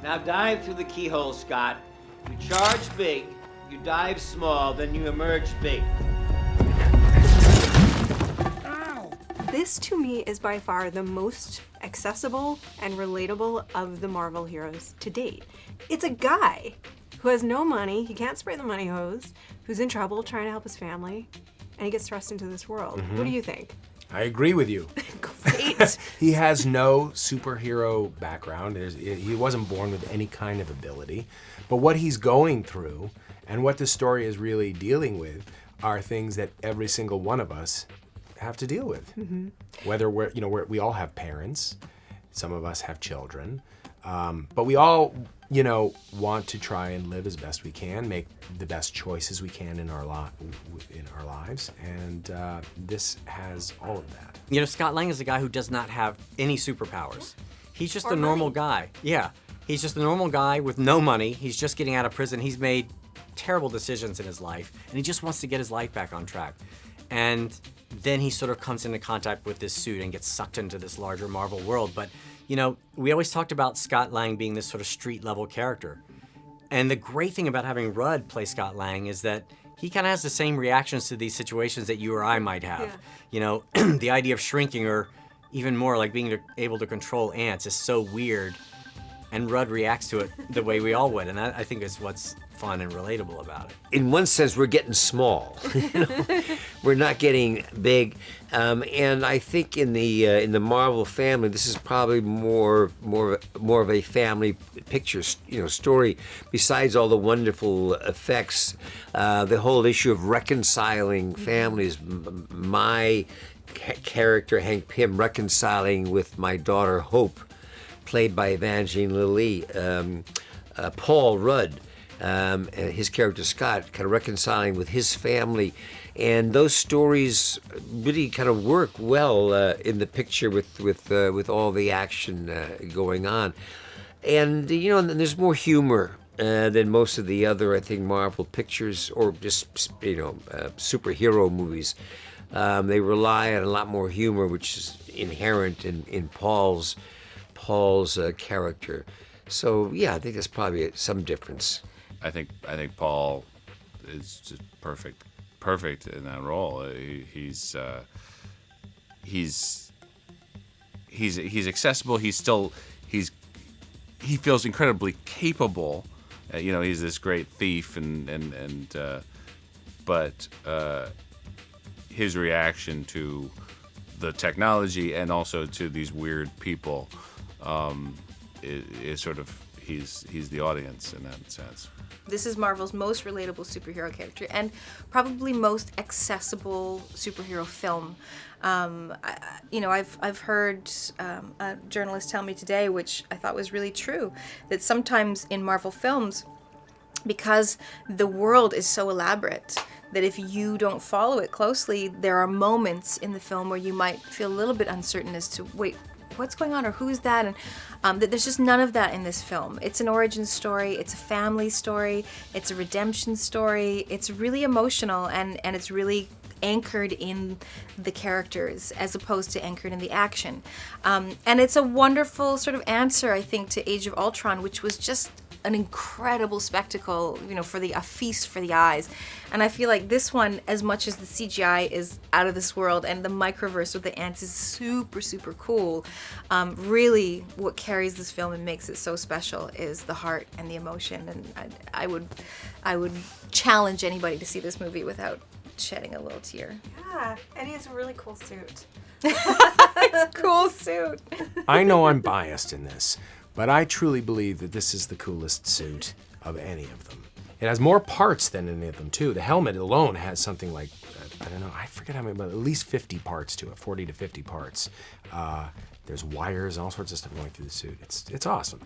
Now dive through the keyhole, Scott. You charge big, you dive small, then you emerge big. This, to me, is by far the most accessible and relatable of the Marvel heroes to date. It's a guy who has no money, he can't spray the money hose, who's in trouble trying to help his family, and he gets thrust into this world. What do you think? I agree with you. Great. He has no superhero background. He wasn't born with any kind of ability. But what he's going through and what the story is really dealing with are things that every single one of us have to deal with. Whether we all have parents, some of us have children, but we all, want to try and live as best we can, make the best choices we can in our lives, and this has all of that. Scott Lang is a guy who does not have any superpowers. He's just a normal guy. Yeah, he's just a normal guy with no money. He's just getting out of prison. He's made terrible decisions in his life, and he just wants to get his life back on track. And then he sort of comes into contact with this suit and gets sucked into this larger Marvel world. But, we always talked about Scott Lang being this sort of street-level character. And the great thing about having Rudd play Scott Lang is that he kind of has the same reactions to these situations that you or I might have. Yeah. The idea of shrinking, or even more like being able to control ants, is so weird. And Rudd reacts to it the way we all would. And that, I think, is what's fun and relatable about it. In one sense, we're getting small. We're not getting big, and I think in the Marvel family, this is probably more of a family picture, story. Besides all the wonderful effects, the whole issue of reconciling families. My character Hank Pym reconciling with my daughter Hope, played by Evangeline Lilly. Paul Rudd. His character Scott kind of reconciling with his family, and those stories really kind of work well in the picture with all the action going on, and and there's more humor than most of the other, I think, Marvel pictures or just superhero movies. They rely on a lot more humor, which is inherent in Paul's character. So yeah, I think there's probably some difference. I think Paul is just perfect in that role. He's accessible. He feels incredibly capable. He's this great thief, but his reaction to the technology and also to these weird people is sort of he's the audience in that sense. This is Marvel's most relatable superhero character and probably most accessible superhero film. I've heard a journalist tell me today, which I thought was really true, that sometimes in Marvel films, because the world is so elaborate, that if you don't follow it closely, there are moments in the film where you might feel a little bit uncertain as to, wait, what's going on, or who is that? And there's just none of that in this film. It's an origin story, it's a family story, it's a redemption story. It's really emotional, and it's really anchored in the characters as opposed to anchored in the action. And it's a wonderful sort of answer, I think, to Age of Ultron, which was just an incredible spectacle, for a feast for the eyes. And I feel like this one, as much as the CGI is out of this world and the microverse with the ants is super, super cool, really what carries this film and makes it so special is the heart and the emotion. And I would challenge anybody to see this movie without shedding a little tear. Yeah, and he has a really cool suit. It's a cool suit. I know I'm biased in this, but I truly believe that this is the coolest suit of any of them. It has more parts than any of them, too. The helmet alone has something like, I forget how many, but at least 50 parts to it, 40 to 50 parts. There's wires and all sorts of stuff going through the suit. It's awesome.